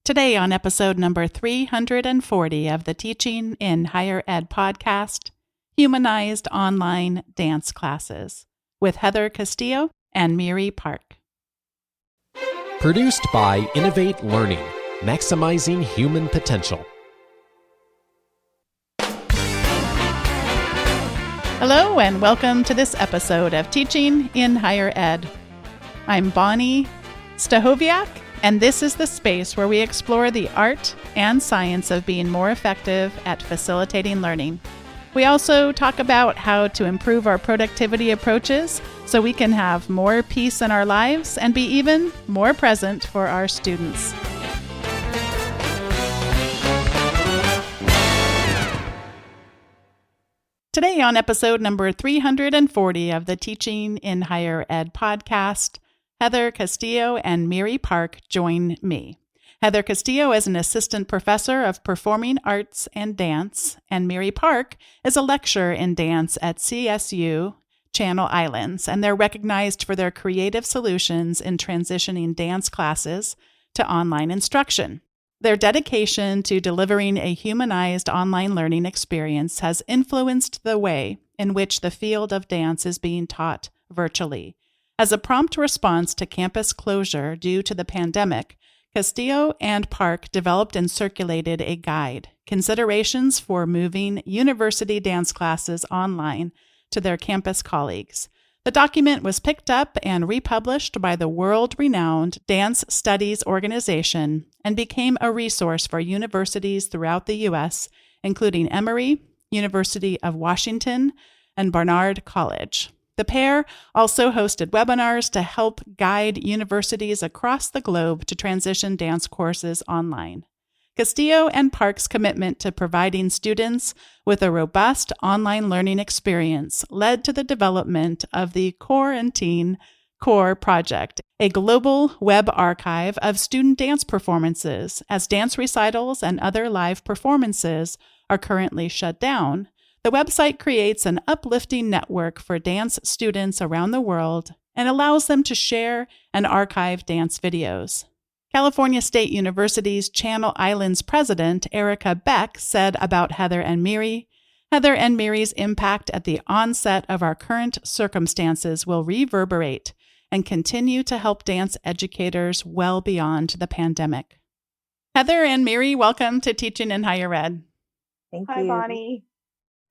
Today on episode number 340 of the Teaching in Higher Ed podcast, Humanized Online Dance Classes, with Heather Castillo and MiRi Park. Produced by Innovate Learning, maximizing human potential. Hello and welcome to this episode of Teaching in Higher Ed. I'm Bonnie Stachowiak, and this is the space where we explore the art and science of being more effective at facilitating learning. We also talk about how to improve our productivity approaches so we can have more peace in our lives and be even more present for our students. Today on episode number 340 of the Teaching in Higher Ed podcast, Heather Castillo and MiRi Park join me. Heather Castillo is an assistant professor of performing arts and dance, and MiRi Park is a lecturer in dance at CSU Channel Islands, and they're recognized for their creative solutions in transitioning dance classes to online instruction. Their dedication to delivering a humanized online learning experience has influenced the way in which the field of dance is being taught virtually. As a prompt response to campus closure due to the pandemic, Castillo and Park developed and circulated a guide, Considerations for Moving University Dance Classes Online, to their campus colleagues. The document was picked up and republished by the world-renowned Dance Studies Organization and became a resource for universities throughout the U.S., including Emory, University of Washington, and Barnard College. The pair also hosted webinars to help guide universities across the globe to transition dance courses online. Castillo and Park's commitment to providing students with a robust online learning experience led to the development of the Quarantine Core project, a global web archive of student dance performances, as dance recitals and other live performances are currently shut down. The website creates an uplifting network for dance students around the world and allows them to share and archive dance videos. California State University's Channel Islands president, Erica Beck, said about Heather and MiRi, "Heather and MiRi's impact at the onset of our current circumstances will reverberate and continue to help dance educators well beyond the pandemic." Heather and MiRi, welcome to Teaching in Higher Ed. Thank you. Hi, Bonnie.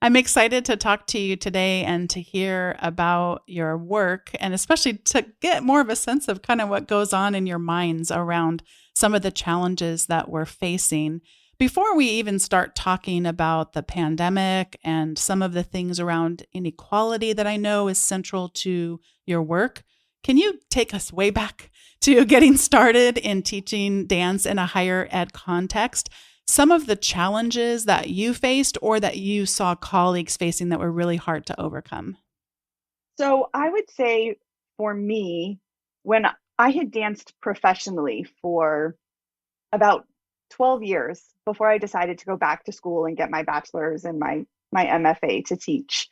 I'm excited to talk to you today and to hear about your work, and especially to get more of a sense of kind of what goes on in your minds around some of the challenges that we're facing. Before we even start talking about the pandemic and some of the things around inequality that I know is central to your work, can you take us way back to getting started in teaching dance in a higher ed context? Some of the challenges that you faced or that you saw colleagues facing that were really hard to overcome. So I would say for me, when I had danced professionally for about 12 years before I decided to go back to school and get my bachelor's and my MFA to teach.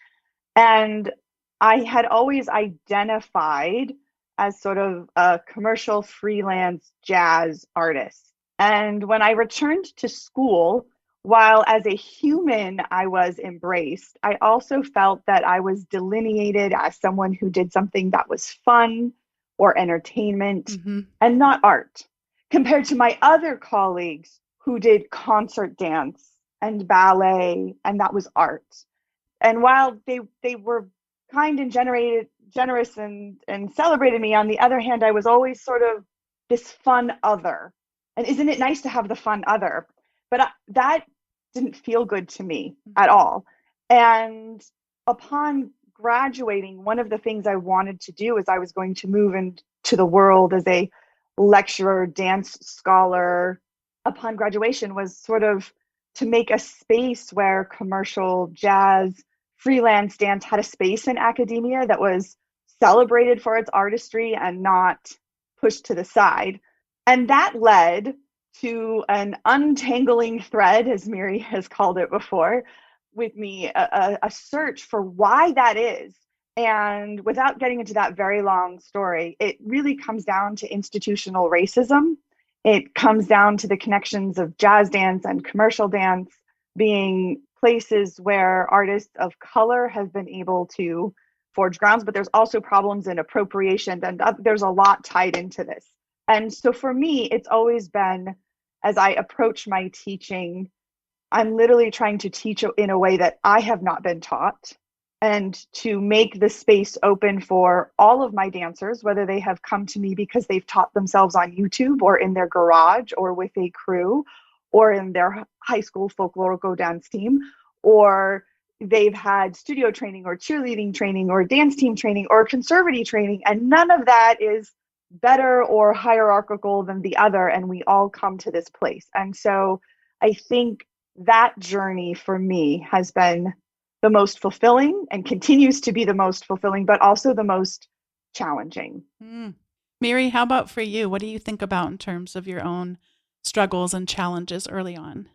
And I had always identified as sort of a commercial freelance jazz artist. And when I returned to school, while as a human I was embraced, I also felt that I was delineated as someone who did something that was fun or entertainment and not art, compared to my other colleagues who did concert dance and ballet, and that was art. And while they were kind and generous and celebrated me, on the other hand, I was always sort of this fun other. And isn't it nice to have the fun other? But that didn't feel good to me at all. And upon graduating, one of the things I wanted to do is I was going to move into the world as a lecturer, dance scholar. Upon graduation was sort of to make a space where commercial jazz, freelance dance had a space in academia that was celebrated for its artistry and not pushed to the side. And that led to an untangling thread, as MiRi has called it before, with me, a search for why that is. And without getting into that very long story, it really comes down to institutional racism It comes down to the connections of jazz dance and commercial dance being places where artists of color have been able to forge grounds, but there's also problems in appropriation, and there's a lot tied into this. And so for me, it's always been, as I approach my teaching, I'm literally trying to teach in a way that I have not been taught, and to make the space open for all of my dancers, whether they have come to me because they've taught themselves on YouTube or in their garage or with a crew or in their high school folklorico dance team, or they've had studio training or cheerleading training or dance team training or conservative training, and none of that is better or hierarchical than the other, and we all come to this place. And so I think that journey for me has been the most fulfilling and continues to be the most fulfilling, but also the most challenging. MiRi, how about for you? What do you think about in terms of your own struggles and challenges early on?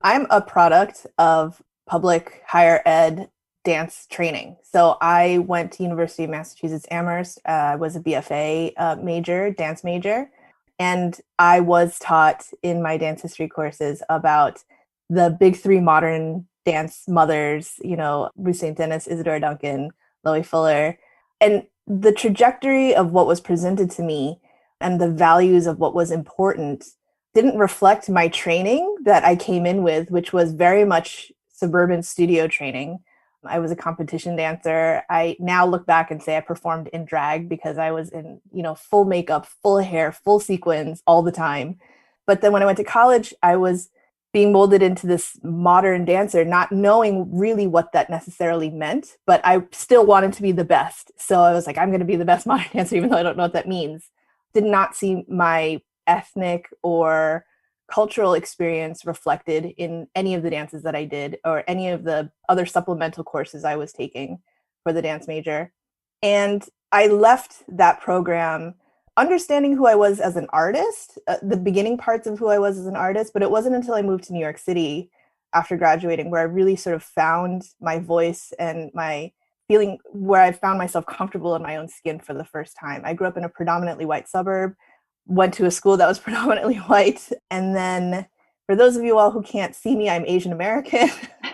I'm a product of public higher ed dance training. So I went to University of Massachusetts Amherst. I was a BFA major, dance major. And I was taught in my dance history courses about the big three modern dance mothers, Ruth St. Denis, Isadora Duncan, Loie Fuller. And the trajectory of what was presented to me and the values of what was important didn't reflect my training that I came in with, which was very much suburban studio training. I was a competition dancer. I now look back and say I performed in drag because I was in, full makeup, full hair, full sequins all the time. But then when I went to college, I was being molded into this modern dancer, not knowing really what that necessarily meant, but I still wanted to be the best. So I was like, I'm going to be the best modern dancer, even though I don't know what that means. Did not see my ethnic or cultural experience reflected in any of the dances that I did or any of the other supplemental courses I was taking for the dance major. And I left that program understanding who I was as an artist, the beginning parts of who I was as an artist, but it wasn't until I moved to New York City after graduating where I really sort of found my voice and my feeling, where I found myself comfortable in my own skin for the first time. I grew up in a predominantly white suburb, went to a school that was predominantly white. And then for those of you all who can't see me, I'm Asian American,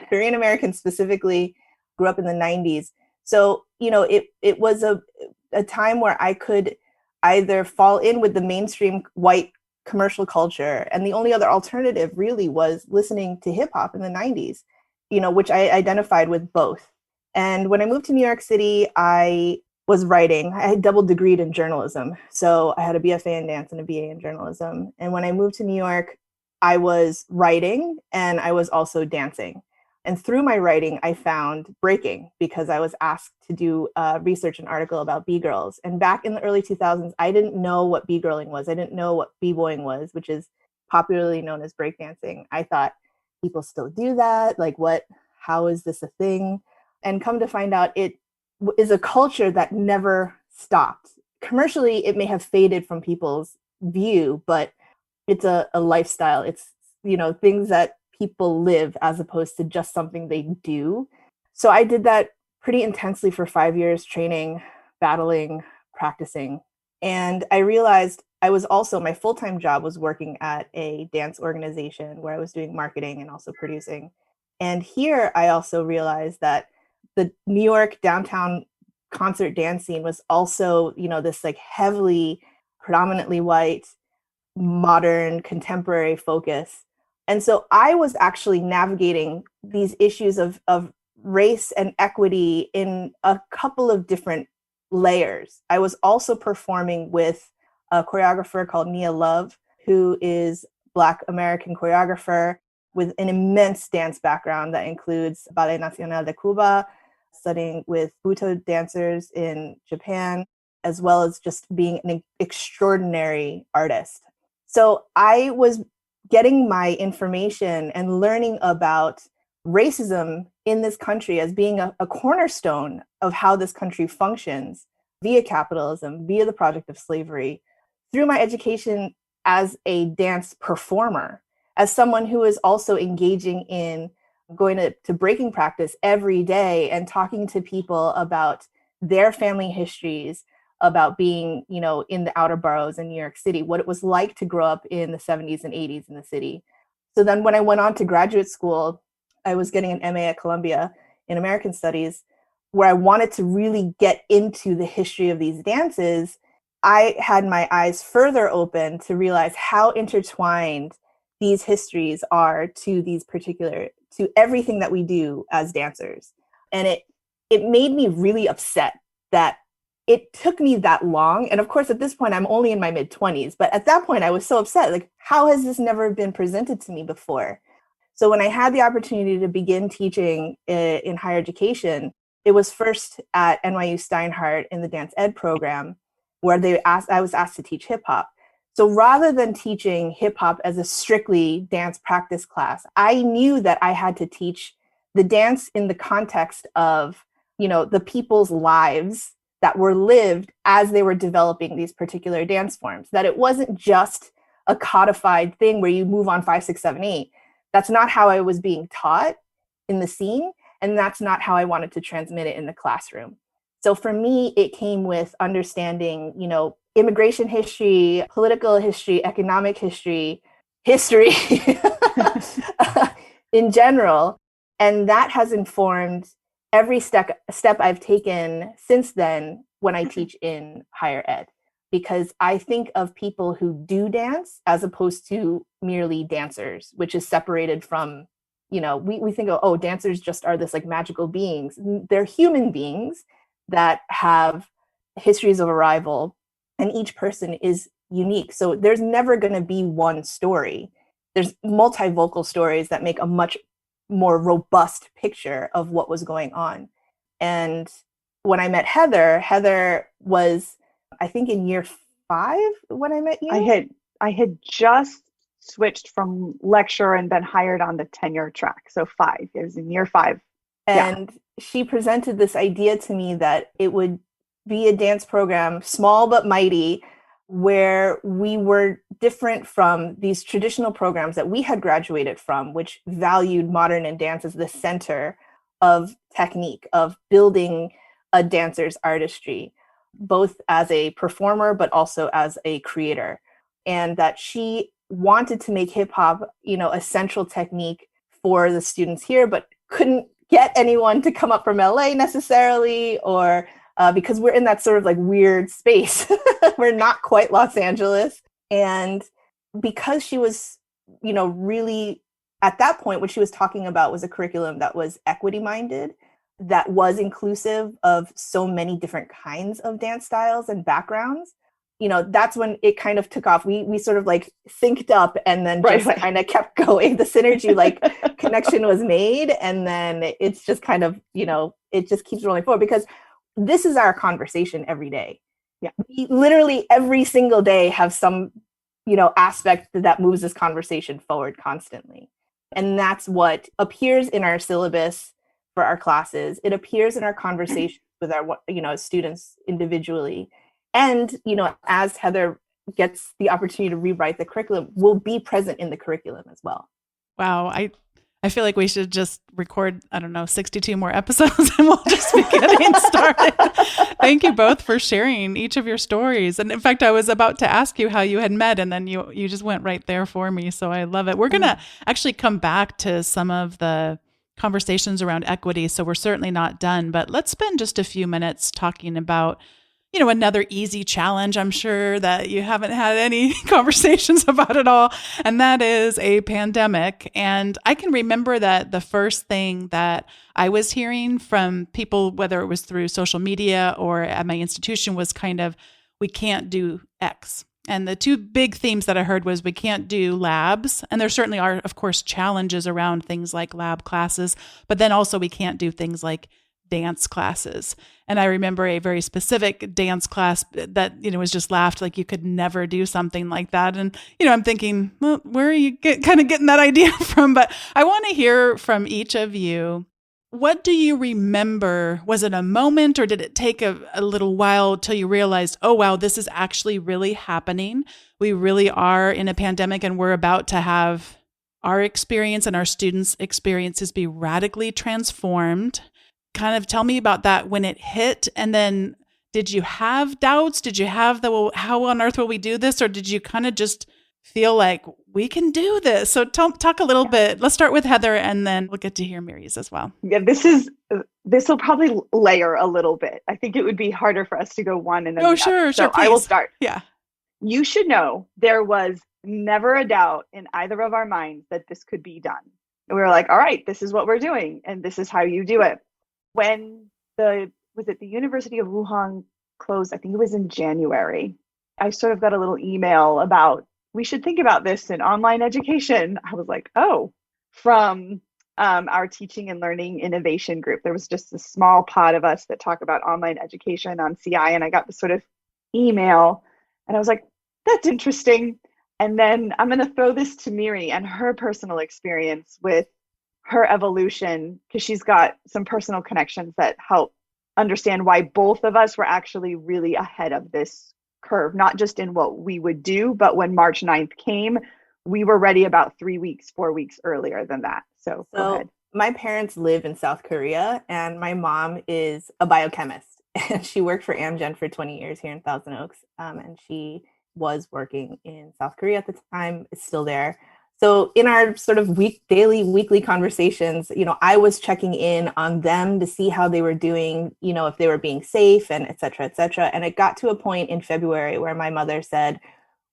Korean American specifically, grew up in the 90s. So, it was a time where I could either fall in with the mainstream white commercial culture, and the only other alternative really was listening to hip hop in the 90s, which I identified with both. And when I moved to New York City, I was writing. I had double degreed in journalism. So I had a BFA in dance and a BA in journalism. And when I moved to New York, I was writing and I was also dancing. And through my writing, I found breaking because I was asked to do research an article about B-girls. And back in the early 2000s, I didn't know what B-girling was. I didn't know what B-boying was, which is popularly known as breakdancing. I thought people still do that. Like, how is this a thing? And come to find out, it is a culture that never stopped. Commercially, it may have faded from people's view, but it's a lifestyle. It's, things that people live as opposed to just something they do. So I did that pretty intensely for 5 years, training, battling, practicing. And I realized my full-time job was working at a dance organization where I was doing marketing and also producing. And here I also realized that the New York downtown concert dance scene was also, this like heavily, predominantly white, modern, contemporary focus. And so I was actually navigating these issues of race and equity in a couple of different layers. I was also performing with a choreographer called Nia Love, who is Black American choreographer with an immense dance background that includes Ballet Nacional de Cuba, studying with Buto dancers in Japan, as well as just being an extraordinary artist. So I was getting my information and learning about racism in this country as being a cornerstone of how this country functions via capitalism, via the project of slavery, through my education as a dance performer, as someone who is also engaging in going to breaking practice every day and talking to people about their family histories, about being, in the outer boroughs in New York City, what it was like to grow up in the 70s and 80s in the city. So then when I went on to graduate school, I was getting an MA at Columbia in American Studies, where I wanted to really get into the history of these dances. I had my eyes further open to realize how intertwined these histories are to everything that we do as dancers. And it made me really upset that it took me that long. And of course, at this point, I'm only in my mid-20s. But at that point, I was so upset. Like, how has this never been presented to me before? So when I had the opportunity to begin teaching in higher education, it was first at NYU Steinhardt in the dance ed program, where I was asked to teach hip hop. So rather than teaching hip hop as a strictly dance practice class, I knew that I had to teach the dance in the context of, the people's lives that were lived as they were developing these particular dance forms, that it wasn't just a codified thing where you move on 5, 6, 7, 8. That's not how I was being taught in the scene. And that's not how I wanted to transmit it in the classroom. So for me, it came with understanding, immigration history, political history, economic history in general. And that has informed every step I've taken since then when I teach in higher ed, because I think of people who do dance as opposed to merely dancers, which is separated from, we think of, dancers just are this like magical beings. They're human beings that have histories of arrival, and each person is unique. So there's never going to be one story. There's multivocal stories that make a much more robust picture of what was going on. And when I met Heather was, I think, in year 5 when I met you. I had just switched from lecture and been hired on the tenure track. So 5. It was in year 5. And she presented this idea to me that it would be a dance program, small but mighty, where we were different from these traditional programs that we had graduated from, which valued modern and dance as the center of technique, of building a dancer's artistry, both as a performer, but also as a creator. And that she wanted to make hip hop, a central technique for the students here, but couldn't get anyone to come up from LA necessarily, or because we're in that sort of like weird space. We're not quite Los Angeles. And because she was, really at that point, what she was talking about was a curriculum that was equity minded, that was inclusive of so many different kinds of dance styles and backgrounds. That's when it kind of took off. We sort of like synced up and then just kind of kept going. The synergy connection was made. And then it's just kind of, it just keeps rolling forward, because this is our conversation every day. Yeah. We literally every single day have some, aspect that moves this conversation forward constantly. And that's what appears in our syllabus for our classes. It appears in our conversations with our, students individually. And, as Heather gets the opportunity to rewrite the curriculum, will be present in the curriculum as well. Wow. I feel like we should just record, 62 more episodes and we'll just be getting started. Thank you both for sharing each of your stories. And in fact, I was about to ask you how you had met, and then you just went right there for me. So I love it. We're going to actually come back to some of the conversations around equity. So we're certainly not done, but let's spend just a few minutes talking about another easy challenge. I'm sure that you haven't had any conversations about it all, and that is a pandemic. And I can remember that the first thing that I was hearing from people, whether it was through social media or at my institution, was kind of, we can't do X. And the two big themes that I heard was we can't do labs. And there certainly are, of course, challenges around things like lab classes, but then also we can't do things like dance classes. And I remember a very specific dance class that, was just laughed, like you could never do something like that. And, I'm thinking, well, where are you kind of getting that idea from? But I want to hear from each of you. What do you remember? Was it a moment, or did it take a little while till you realized, oh, wow, this is actually really happening? We really are in a pandemic, and we're about to have our experience and our students' experiences be radically transformed. Kind of tell me about that when it hit, and then did you have doubts? Did you have well, how on earth will we do this? Or did you kind of just feel like we can do this? So talk a little bit. Let's start with Heather, and then we'll get to hear Miri's as well. Yeah, this will probably layer a little bit. I think it would be harder for us to go one and then the other. So please. I will start. Yeah. You should know there was never a doubt in either of our minds that this could be done. And we were like, all right, this is what we're doing, and this is how you do it. When the University of Wuhan closed, I think it was in January, I sort of got a little email about, we should think about this in online education. I was like, oh, from our teaching and learning innovation group. There was just a small pod of us that talk about online education on CI. And I got this sort of email and I was like, that's interesting. And then I'm going to throw this to MiRi and her personal experience with her evolution, because she's got some personal connections that help understand why both of us were actually really ahead of this curve, not just in what we would do, but when March 9th came, we were ready about 4 weeks earlier than that. So go ahead. My parents live in South Korea, and my mom is a biochemist, and she worked for Amgen for 20 years here in Thousand Oaks. And she was working in South Korea at the time, is still there. So in our sort of weekly conversations, I was checking in on them to see how they were doing, if they were being safe and et cetera, et cetera. And it got to a point in February where my mother said,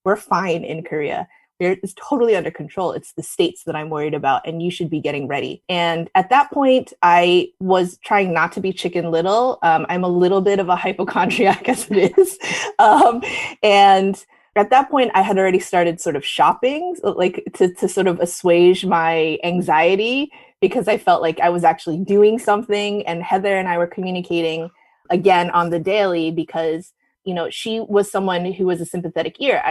we're fine in Korea. It's totally under control. It's the states that I'm worried about, and you should be getting ready. And at that point, I was trying not to be Chicken Little. I'm a little bit of a hypochondriac as it is. And at that point, I had already started sort of shopping, like to sort of assuage my anxiety, because I felt like I was actually doing something. And Heather and I were communicating again on the daily because, she was someone who was a sympathetic ear.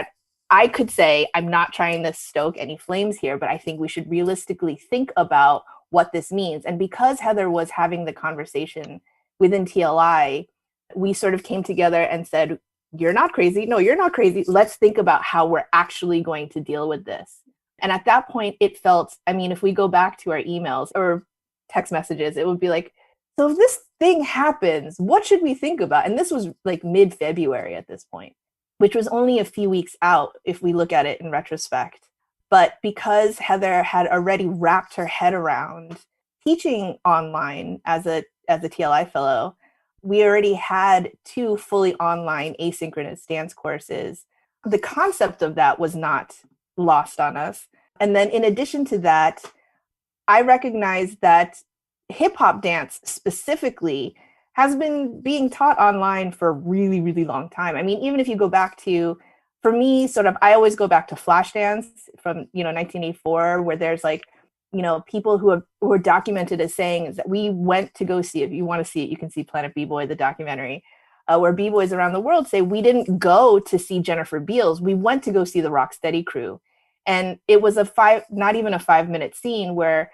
I could say, I'm not trying to stoke any flames here, but I think we should realistically think about what this means. And because Heather was having the conversation within TLI, we sort of came together and said, you're not crazy. No, you're not crazy. Let's think about how we're actually going to deal with this. And at that point, it felt, if we go back to our emails or text messages, it would be like, so if this thing happens, what should we think about? And this was like mid-February at this point, which was only a few weeks out if we look at it in retrospect. But because Heather had already wrapped her head around teaching online as a TLI fellow, we already had 2 fully online asynchronous dance courses. The concept of that was not lost on us. And then in addition to that, I recognized that hip hop dance specifically has been being taught online for a really, really long time. Even if you go back to, for me, I always go back to Flashdance from, 1984, where there's people who are documented as saying that we went to go see, if you want to see it, you can see Planet B-Boy, the documentary, where B-Boys around the world say, we didn't go to see Jennifer Beals, we went to go see the Rocksteady crew. And it was not even a 5-minute scene where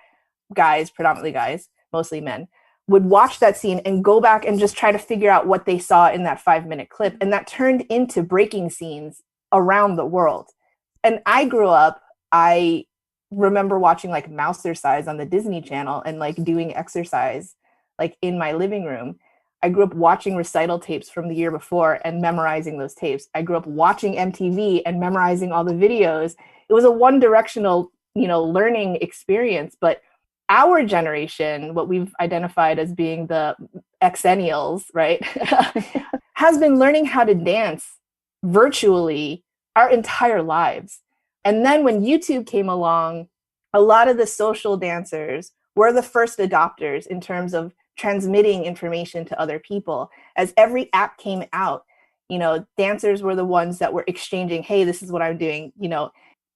guys, predominantly guys, mostly men, would watch that scene and go back and just try to figure out what they saw in that 5-minute clip. And that turned into breaking scenes around the world. And I grew up, I remember watching Mousercise on the Disney Channel and doing exercise in my living room. I grew up watching recital tapes from the year before and memorizing those tapes. I grew up watching MTV and memorizing all the videos. It was a one-directional, learning experience. But our generation, what we've identified as being the Xennials, right, has been learning how to dance virtually our entire lives. And then when YouTube came along, a lot of the social dancers were the first adopters in terms of transmitting information to other people. As every app came out, dancers were the ones that were exchanging, hey, this is what I'm doing,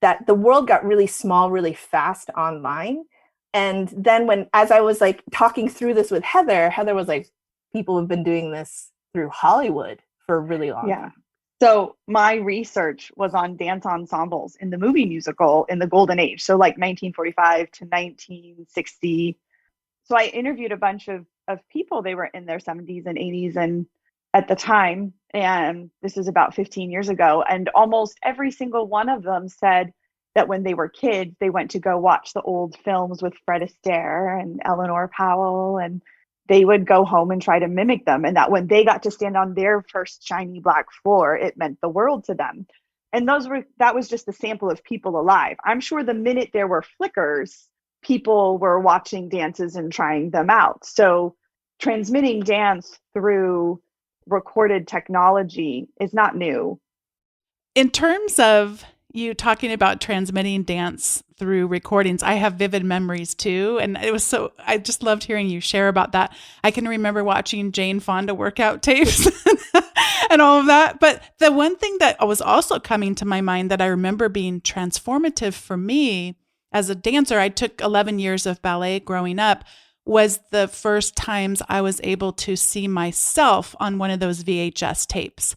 that the world got really small, really fast online. And then as I was talking through this with Heather was like, people have been doing this through Hollywood for a really long time. So my research was on dance ensembles in the movie musical in the Golden Age. So 1945 to 1960. So I interviewed a bunch of people. They were in their 70s and 80s and at the time, and this is about 15 years ago. And almost every single one of them said that when they were kids, they went to go watch the old films with Fred Astaire and Eleanor Powell. And they would go home and try to mimic them. And that when they got to stand on their first shiny black floor, it meant the world to them. And that was just a sample of people alive. I'm sure the minute there were flickers, people were watching dances and trying them out. So transmitting dance through recorded technology is not new. In terms of you talking about transmitting dance through recordings, I have vivid memories too. And I just loved hearing you share about that. I can remember watching Jane Fonda workout tapes and all of that. But the one thing that was also coming to my mind that I remember being transformative for me as a dancer, I took 11 years of ballet growing up, was the first times I was able to see myself on one of those VHS tapes.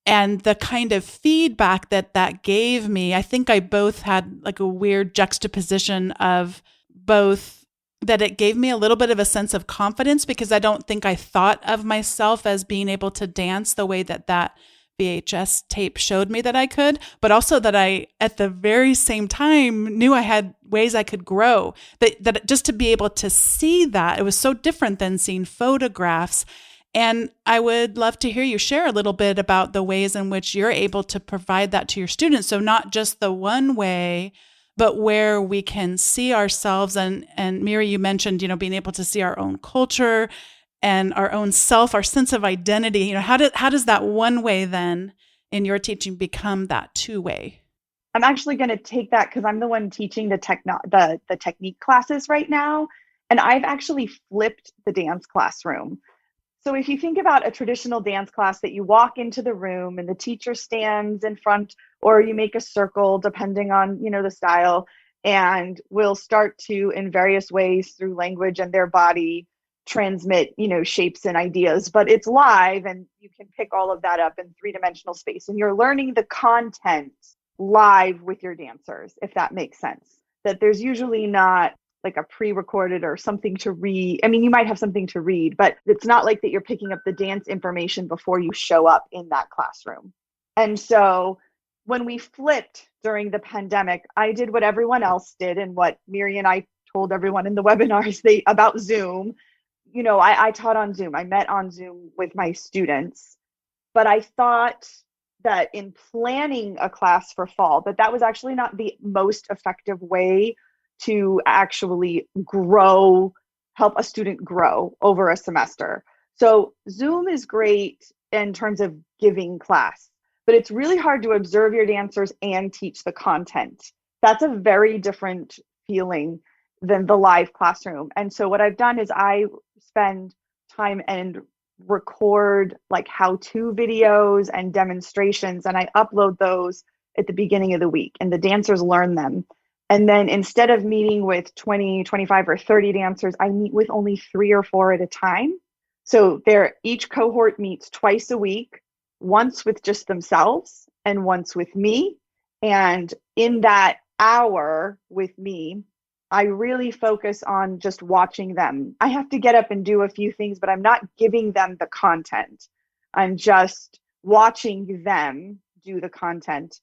And the kind of feedback that gave me, I think I both had like a weird juxtaposition of both that it gave me a little bit of a sense of confidence because I don't think I thought of myself as being able to dance the way that VHS tape showed me that I could, but also that I, at the very same time, knew I had ways I could grow. That just to be able to see that, it was so different than seeing photographs. And I would love to hear you share a little bit about the ways in which you're able to provide that to your students. So not just the one way, but where we can see ourselves. And MiRi, you mentioned, being able to see our own culture and our own self, our sense of identity. How does that one way then in your teaching become that two way? I'm actually going to take that because I'm the one teaching the technique classes right now. And I've actually flipped the dance classroom. So if you think about a traditional dance class that you walk into the room and the teacher stands in front, or you make a circle depending on, the style, and will start to, in various ways through language and their body, transmit, shapes and ideas, but it's live and you can pick all of that up in 3-dimensional space. And you're learning the content live with your dancers, if that makes sense. That there's usually not like a pre-recorded or something to read. I mean, you might have something to read, but it's not like that you're picking up the dance information before you show up in that classroom. And so when we flipped during the pandemic, I did what everyone else did and what MiRi and I told everyone in the webinars about Zoom. I taught on Zoom. I met on Zoom with my students, but I thought that in planning a class for fall, that was actually not the most effective way to actually help a student grow over a semester. So Zoom is great in terms of giving class, but it's really hard to observe your dancers and teach the content. That's a very different feeling than the live classroom. And so what I've done is I spend time and record like how-to videos and demonstrations, and I upload those at the beginning of the week, and the dancers learn them. And then instead of meeting with 20, 25, or 30 dancers, I meet with only 3 or 4 at a time. So each cohort meets twice a week, once with just themselves and once with me. And in that hour with me, I really focus on just watching them. I have to get up and do a few things, but I'm not giving them the content. I'm just watching them do the content,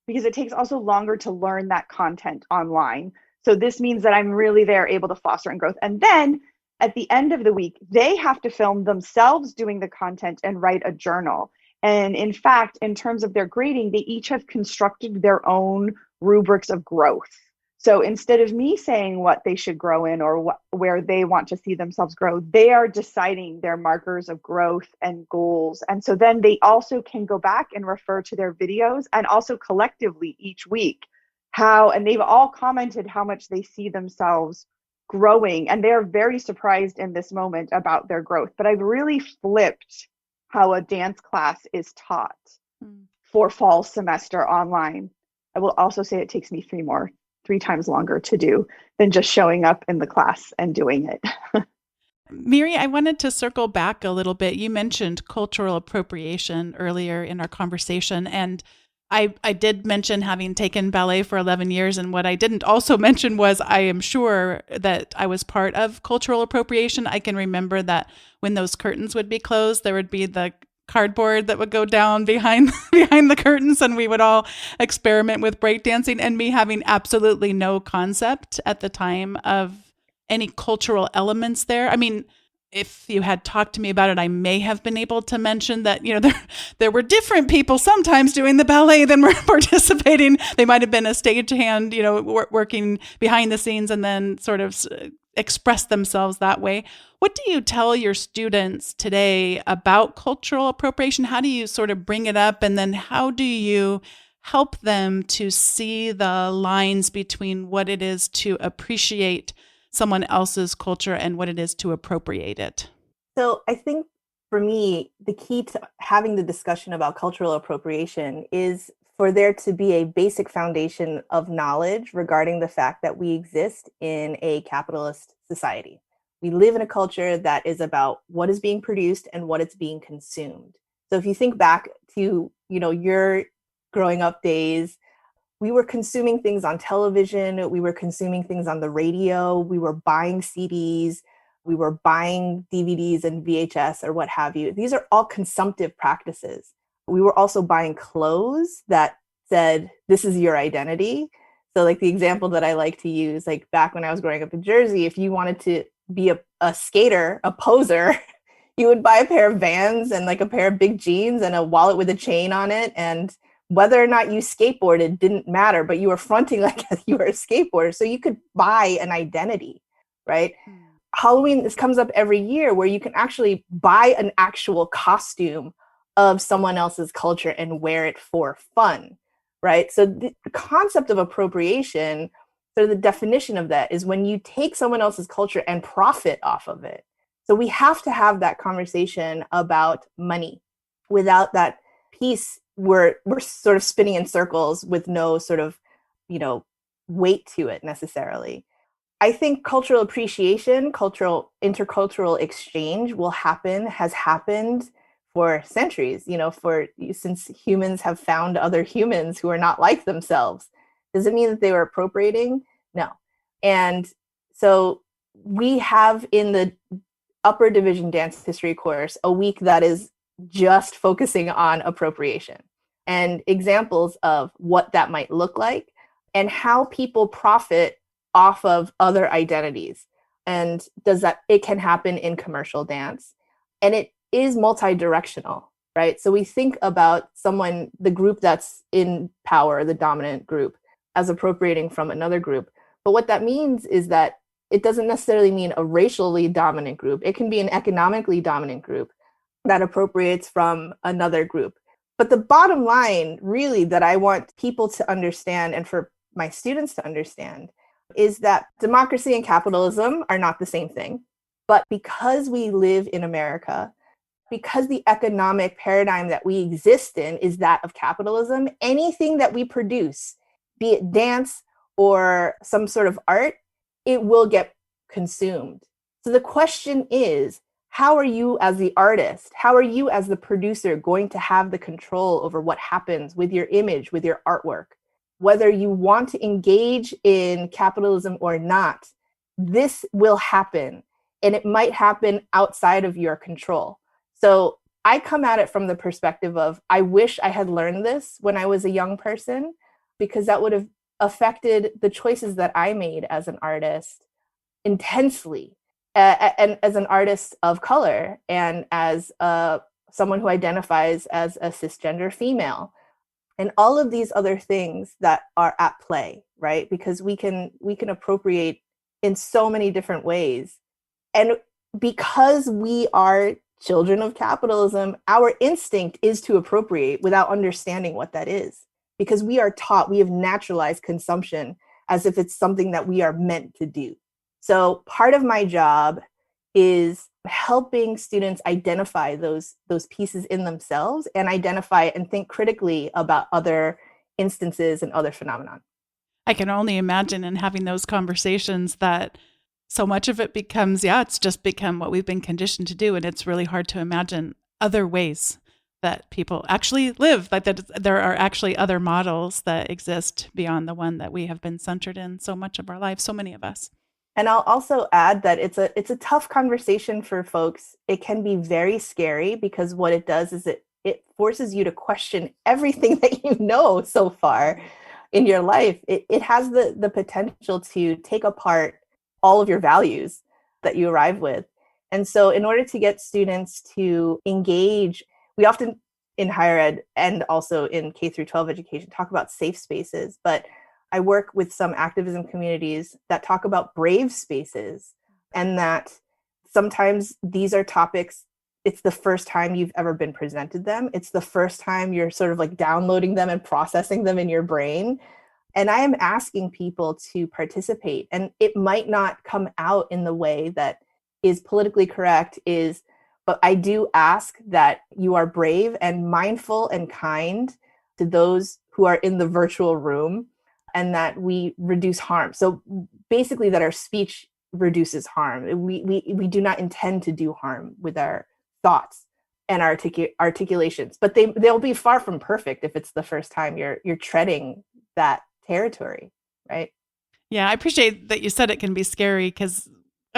because it takes also longer to learn that content online. So this means that I'm really there able to foster and growth. And then at the end of the week, they have to film themselves doing the content and write a journal. And in fact, in terms of their grading, they each have constructed their own rubrics of growth. So instead of me saying what they should grow in or where they want to see themselves grow, they are deciding their markers of growth and goals. And so then they also can go back and refer to their videos, and also collectively each week and they've all commented how much they see themselves growing. And they're very surprised in this moment about their growth. But I've really flipped how a dance class is taught for fall semester online. I will also say it takes me 3 times longer to do than just showing up in the class and doing it. MiRi, I wanted to circle back a little bit. You mentioned cultural appropriation earlier in our conversation, and I did mention having taken ballet for 11 years, and what I didn't also mention was I am sure that I was part of cultural appropriation. I can remember that when those curtains would be closed, there would be the cardboard that would go down behind the curtains, and we would all experiment with breakdancing, and me having absolutely no concept at the time of any cultural elements there. I mean, if you had talked to me about it, I may have been able to mention that, there were different people sometimes doing the ballet than were participating. They might have been a stagehand, working behind the scenes and then sort of express themselves that way. What do you tell your students today about cultural appropriation? How do you sort of bring it up? And then how do you help them to see the lines between what it is to appreciate someone else's culture and what it is to appropriate it? So I think for me, the key to having the discussion about cultural appropriation is for there to be a basic foundation of knowledge regarding the fact that we exist in a capitalist society. We live in a culture that is about what is being produced and what is being consumed. So if you think back to, your growing up days, we were consuming things on television, we were consuming things on the radio, we were buying CDs, we were buying DVDs and VHS or what have you. These are all consumptive practices. We were also buying clothes that said, this is your identity. So like the example that I like to use, like back when I was growing up in Jersey, if you wanted to be a skater, a poser, you would buy a pair of Vans and like a pair of big jeans and a wallet with a chain on it. And whether or not you skateboarded didn't matter, but you were fronting like you were a skateboarder. So you could buy an identity, right? Halloween, this comes up every year where you can actually buy an actual costume of someone else's culture and wear it for fun, right? So the concept of appropriation, so the definition of that is when you take someone else's culture and profit off of it. So we have to have that conversation about money. Without that piece, we're sort of spinning in circles with no sort of, weight to it necessarily. I think cultural appreciation, intercultural exchange has happened for centuries, since humans have found other humans who are not like themselves. Does it mean that they were appropriating? No. And so we have in the upper division dance history course a week that is just focusing on appropriation and examples of what that might look like and how people profit off of other identities. And it can happen in commercial dance. And it is multi-directional, right? So we think about the group that's in power, the dominant group, as appropriating from another group. But what that means is that it doesn't necessarily mean a racially dominant group. It can be an economically dominant group that appropriates from another group. But the bottom line, really, that I want people to understand and for my students to understand is that democracy and capitalism are not the same thing. But because we live in America, because the economic paradigm that we exist in is that of capitalism, anything that we produce, be it dance or some sort of art, it will get consumed. So the question is, how are you as the artist, how are you as the producer going to have the control over what happens with your image, with your artwork? Whether you want to engage in capitalism or not, this will happen. And it might happen outside of your control. So I come at it from the perspective of, I wish I had learned this when I was a young person, because that would have affected the choices that I made as an artist intensely, and as an artist of color, and as someone who identifies as a cisgender female, and all of these other things that are at play, right? Because we can appropriate in so many different ways. And because we are children of capitalism, our instinct is to appropriate without understanding what that is. Because we are taught, we have naturalized consumption as if it's something that we are meant to do. So part of my job is helping students identify those pieces in themselves and identify and think critically about other instances and other phenomena. I can only imagine in having those conversations that so much of it becomes, it's just become what we've been conditioned to do. And it's really hard to imagine other ways that people actually live, like that there are actually other models that exist beyond the one that we have been centered in so much of our lives, so many of us. And I'll also add that it's a tough conversation for folks. It can be very scary because what it does is it forces you to question everything that you know so far in your life. It has the potential to take apart all of your values that you arrive with. And so in order to get students to engage, we often in higher ed and also in K through 12 education talk about safe spaces, but I work with some activism communities that talk about brave spaces, and that sometimes these are topics, it's the first time you've ever been presented them. It's the first time you're sort of like downloading them and processing them in your brain. And I am asking people to participate, and it might not come out in the way that is politically correct, but I do ask that you are brave and mindful and kind to those who are in the virtual room, and that we reduce harm. So basically that our speech reduces harm. We do not intend to do harm with our thoughts and articulations, but they'll be far from perfect if it's the first time you're treading that territory, right? Yeah, I appreciate that you said it can be scary, because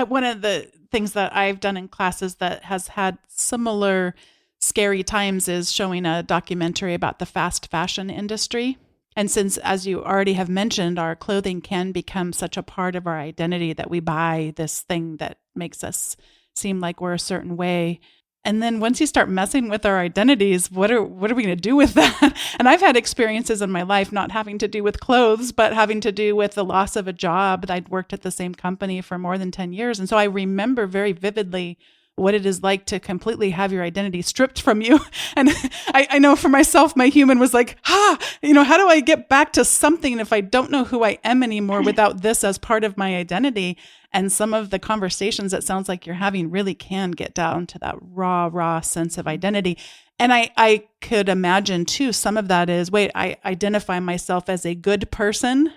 one of the things that I've done in classes that has had similar scary times is showing a documentary about the fast fashion industry. And since, as you already have mentioned, our clothing can become such a part of our identity that we buy this thing that makes us seem like we're a certain way. And then once you start messing with our identities, what are we going to do with that? And I've had experiences in my life not having to do with clothes, but having to do with the loss of a job. I'd worked at the same company for more than 10 years. And so I remember very vividly what it is like to completely have your identity stripped from you. And I know for myself, my human was like, how do I get back to something if I don't know who I am anymore without this as part of my identity? And some of the conversations that sounds like you're having really can get down to that raw sense of identity. And I could imagine too, some of that is, I identify myself as a good person.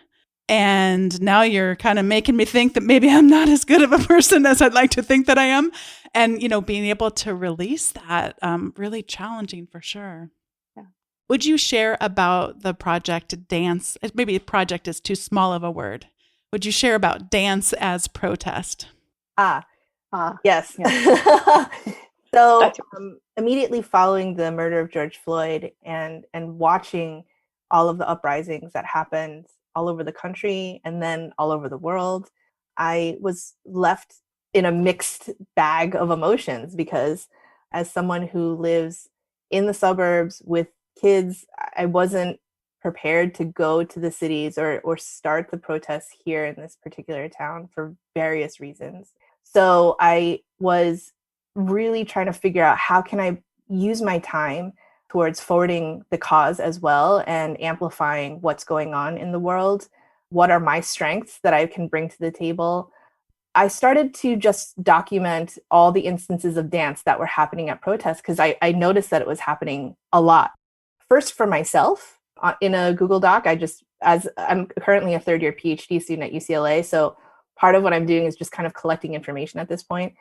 And now you're kind of making me think that maybe I'm not as good of a person as I'd like to think that I am. And, being able to release that, really challenging for sure. Yeah. Would you share about the project Dance? Maybe project is too small of a word. Would you share about Dance as Protest? Yes. Yeah. So immediately following the murder of George Floyd and watching all of the uprisings that happened all over the country and then all over the world, I was left in a mixed bag of emotions, because as someone who lives in the suburbs with kids, I wasn't prepared to go to the cities or start the protests here in this particular town for various reasons. So I was really trying to figure out, how can I use my time towards forwarding the cause as well and amplifying what's going on in the world? What are my strengths that I can bring to the table? I started to just document all the instances of dance that were happening at protests, because I noticed that it was happening a lot. First, for myself, in a Google Doc, as I'm currently a third year PhD student at UCLA, so part of what I'm doing is just kind of collecting information at this point.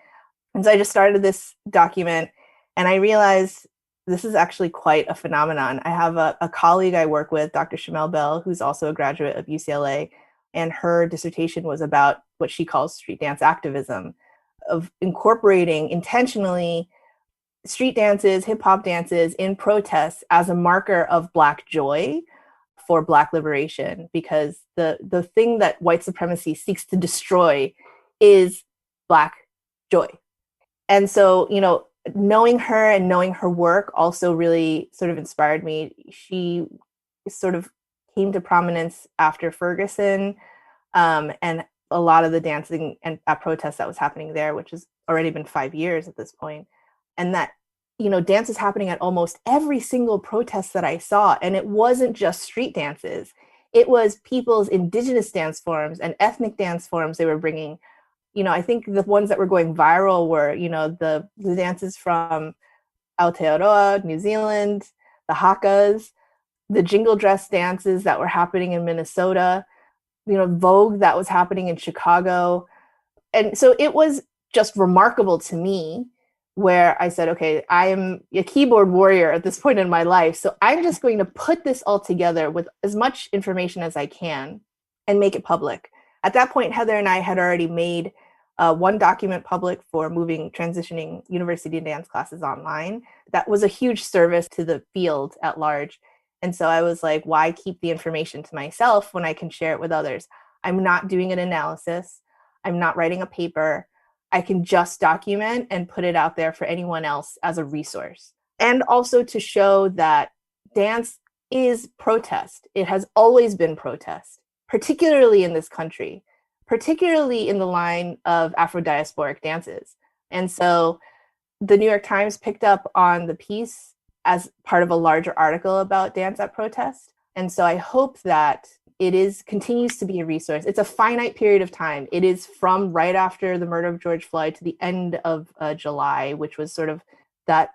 And so I just started this document, and I realized this is actually quite a phenomenon. I have a colleague I work with, Dr. Shamel Bell, who's also a graduate of UCLA, and her dissertation was about what she calls street dance activism, of incorporating intentionally street dances, hip hop dances in protests as a marker of Black joy for Black liberation, because the thing that white supremacy seeks to destroy is Black joy. And so, knowing her and knowing her work also really sort of inspired me. She sort of came to prominence after Ferguson, and a lot of the dancing and at protests that was happening there, which has already been 5 years at this point. And that, dance is happening at almost every single protest that I saw. And it wasn't just street dances. It was people's indigenous dance forms and ethnic dance forms they were bringing. I think the ones that were going viral were, the dances from Aotearoa, New Zealand, the hakas, the jingle dress dances that were happening in Minnesota, Vogue that was happening in Chicago. And so it was just remarkable to me, where I said, okay, I am a keyboard warrior at this point in my life. So I'm just going to put this all together with as much information as I can and make it public. At that point, Heather and I had already made one document public for transitioning university dance classes online. That was a huge service to the field at large. And so I was like, why keep the information to myself when I can share it with others? I'm not doing an analysis. I'm not writing a paper. I can just document and put it out there for anyone else as a resource. And also to show that dance is protest. It has always been protest, particularly in this country, particularly in the line of Afro-diasporic dances. And so the New York Times picked up on the piece as part of a larger article about dance at protest. And so I hope that it continues to be a resource. It's a finite period of time. It is from right after the murder of George Floyd to the end of July, which was sort of that,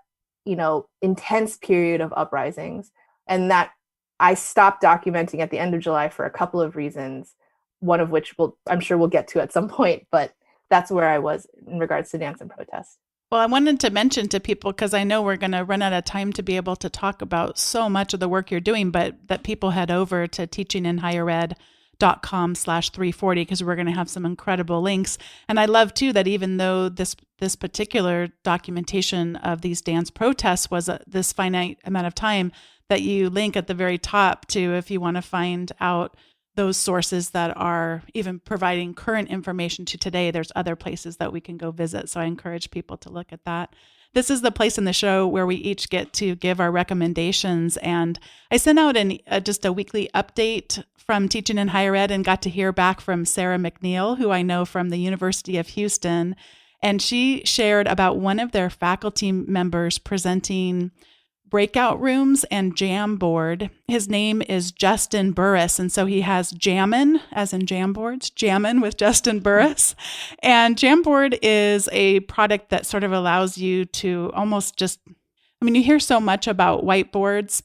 intense period of uprisings. And that I stopped documenting at the end of July for a couple of reasons, one of which I'm sure we'll get to at some point, but that's where I was in regards to dance and protest. Well, I wanted to mention to people, because I know we're going to run out of time to be able to talk about so much of the work you're doing, but that people head over to teachinginhighered.com/340, because we're going to have some incredible links. And I love too that even though this particular documentation of these dance protests was this finite amount of time, that you link at the very top to, if you want to find out those sources that are even providing current information to today, there's other places that we can go visit. So I encourage people to look at that. This is the place in the show where we each get to give our recommendations. And I sent out just a weekly update from Teaching in Higher Ed and got to hear back from Sarah McNeil, who I know from the University of Houston. And she shared about one of their faculty members presenting breakout rooms and Jamboard. His name is Justin Burris. And so he has Jammin', as in Jamboards, Jammin' with Justin Burris. And Jamboard is a product that sort of allows you to almost you hear so much about whiteboards,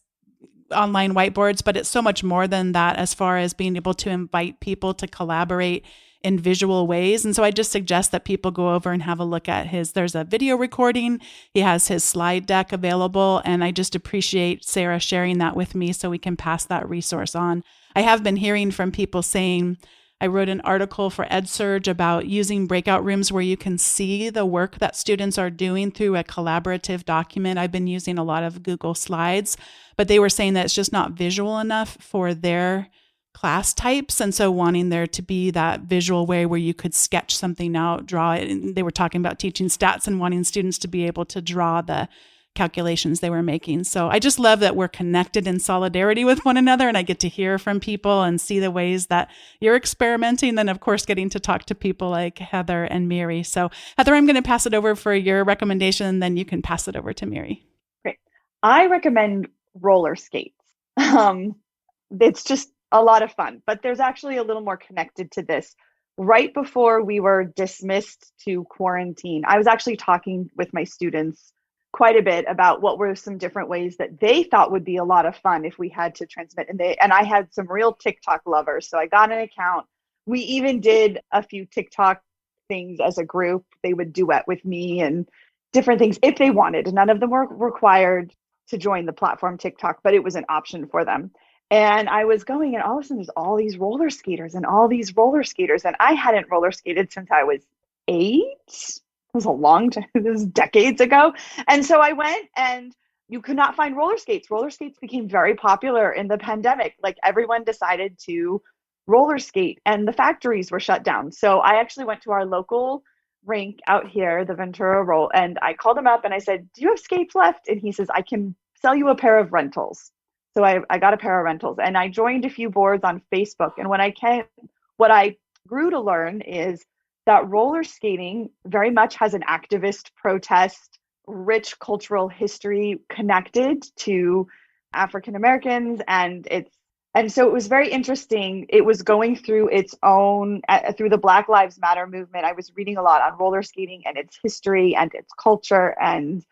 online whiteboards, but it's so much more than that as far as being able to invite people to collaborate in visual ways. And so I just suggest that people go over and have a look at there's a video recording. He has his slide deck available. And I just appreciate Sarah sharing that with me so we can pass that resource on. I have been hearing from people saying, I wrote an article for EdSurge about using breakout rooms where you can see the work that students are doing through a collaborative document. I've been using a lot of Google Slides, but they were saying that it's just not visual enough for their class types. And so wanting there to be that visual way where you could sketch something out, draw it. And they were talking about teaching stats and wanting students to be able to draw the calculations they were making. So I just love that we're connected in solidarity with one another, and I get to hear from people and see the ways that you're experimenting. Then, of course, getting to talk to people like Heather and MiRi. So Heather, I'm going to pass it over for your recommendation, and then you can pass it over to MiRi. Great. I recommend roller skates. It's just a lot of fun, but there's actually a little more connected to this. Right before we were dismissed to quarantine, I was actually talking with my students quite a bit about what were some different ways that they thought would be a lot of fun if we had to transmit. And I had some real TikTok lovers. So I got an account. We even did a few TikTok things as a group. They would duet with me and different things if they wanted. None of them were required to join the platform TikTok, but it was an option for them. And I was going, and all of a sudden there's all these roller skaters and all these roller skaters. And I hadn't roller skated since I was 8. It was a long time, this was decades ago. And so I went, and you could not find roller skates. Roller skates became very popular in the pandemic. Like, everyone decided to roller skate, and the factories were shut down. So I actually went to our local rink out here, the Ventura Roll, and I called him up and I said, "Do you have skates left?" And he says, "I can sell you a pair of rentals." So I got a pair of rentals, and I joined a few boards on Facebook. And what I grew to learn is that roller skating very much has an activist, protest, rich cultural history connected to African Americans, and so it was very interesting. It was going through its own through the Black Lives Matter movement. I was reading a lot on roller skating and its history and its culture, and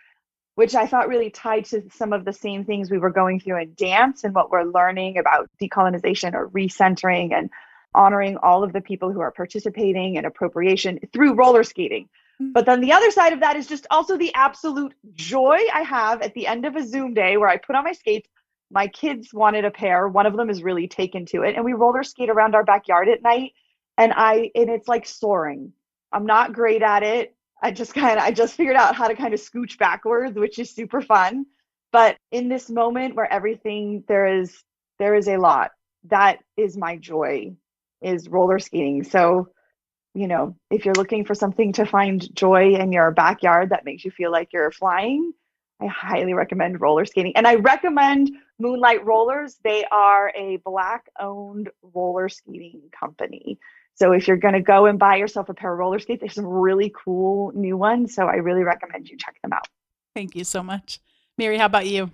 which I thought really tied to some of the same things we were going through in dance and what we're learning about decolonization or recentering and honoring all of the people who are participating in appropriation through roller skating. But then the other side of that is just also the absolute joy I have at the end of a Zoom day where I put on my skates. My kids wanted a pair. One of them is really taken to it. And we roller skate around our backyard at night. And it's like soaring. I'm not great at it. I just figured out how to kind of scooch backwards, which is super fun. But in this moment where everything, there is a lot, that is my joy, is roller skating. So if you're looking for something to find joy in your backyard that makes you feel like you're flying, I highly recommend roller skating. And I recommend Moonlight Rollers. They are a Black-owned roller skating company. So if you're going to go and buy yourself a pair of roller skates, there's some really cool new ones. So I really recommend you check them out. Thank you so much. MiRi, how about you?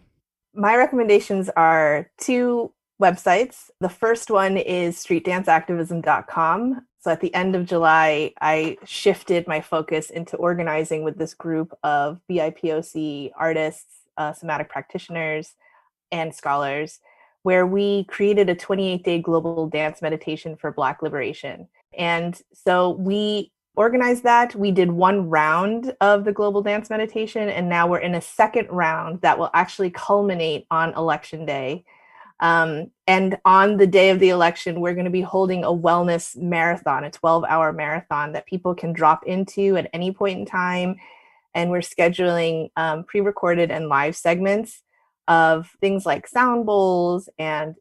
My recommendations are 2 websites. The first one is streetdanceactivism.com. So at the end of July, I shifted my focus into organizing with this group of BIPOC artists, somatic practitioners, and scholars, where we created a 28-day global dance meditation for Black liberation. And so we organized that. We did 1 round of the global dance meditation, and now we're in a second round that will actually culminate on Election Day. And on the day of the election, we're going to be holding a wellness marathon, a 12-hour marathon that people can drop into at any point in time. And we're scheduling pre-recorded and live segments of things like sound bowls and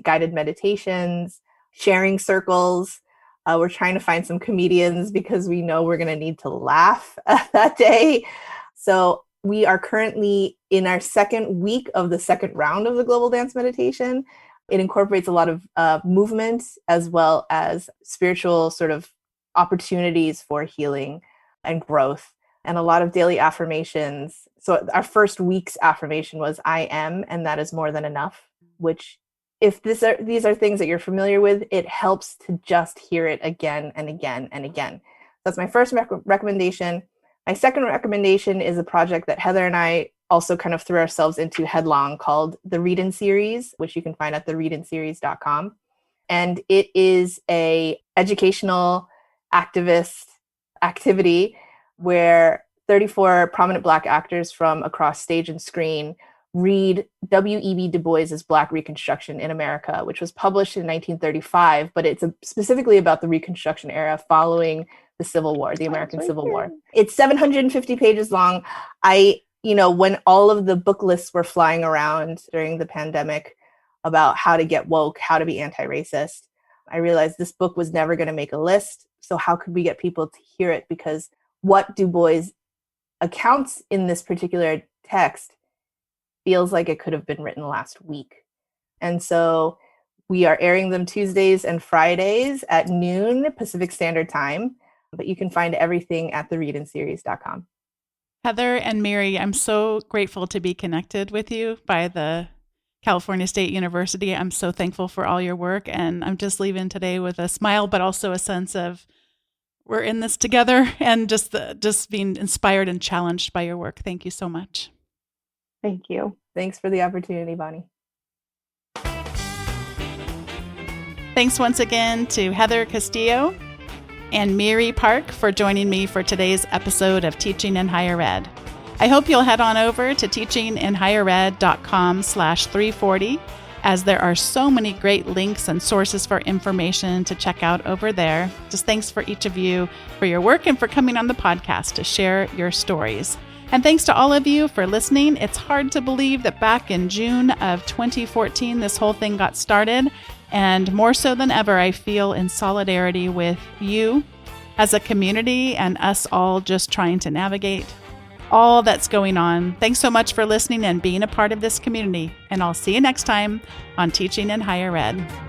guided meditations, sharing circles. We're trying to find some comedians because we know we're going to need to laugh that day. So we are currently in our second week of the second round of the global dance meditation. It incorporates a lot of movement as well as spiritual sort of opportunities for healing and growth, and a lot of daily affirmations. So our first week's affirmation was I am, and that is more than enough, which if these are things that you're familiar with, it helps to just hear it again and again and again. That's my first recommendation. My second recommendation is a project that Heather and I also kind of threw ourselves into headlong called the Read-In Series, which you can find at thereadinseries.com. And it is a educational activist activity where 34 prominent Black actors from across stage and screen read W.E.B. Du Bois's Black Reconstruction in America, which was published in 1935, but it's specifically about the Reconstruction era following the Civil War, the American Civil War. It's 750 pages long. When all of the book lists were flying around during the pandemic about how to get woke, how to be anti-racist, I realized this book was never going to make a list. So how could we get people to hear it? Because what Du Bois accounts in this particular text feels like it could have been written last week. And so we are airing them Tuesdays and Fridays at noon Pacific Standard Time, but you can find everything at thereadinseries.com. Heather and MiRi, I'm so grateful to be connected with you by the California State University. I'm so thankful for all your work, and I'm just leaving today with a smile, but also a sense of we're in this together, and just being inspired and challenged by your work. Thank you so much. Thank you. Thanks for the opportunity, Bonnie. Thanks once again to Heather Castillo and MiRi Park for joining me for today's episode of Teaching in Higher Ed. I hope you'll head on over to teachinginhighered.com/340, as there are so many great links and sources for information to check out over there. Just thanks for each of you for your work and for coming on the podcast to share your stories. And thanks to all of you for listening. It's hard to believe that back in June of 2014, this whole thing got started. And more so than ever, I feel in solidarity with you as a community and us all just trying to navigate all that's going on. Thanks so much for listening and being a part of this community. And I'll see you next time on Teaching in Higher Ed.